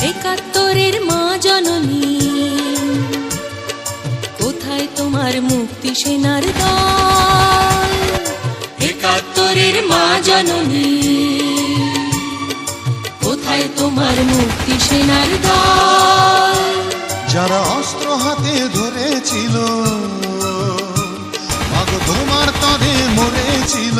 একাত্তরের মা জননী, কোথায় তোমার মুক্তি সেনার দল? একাত্তরের মা জননী, কোথায় তোমার মুক্তি সেনার দল? যারা অস্ত্র হাতে ধরেছিল, মাগো তোমার তরে মরেছিল,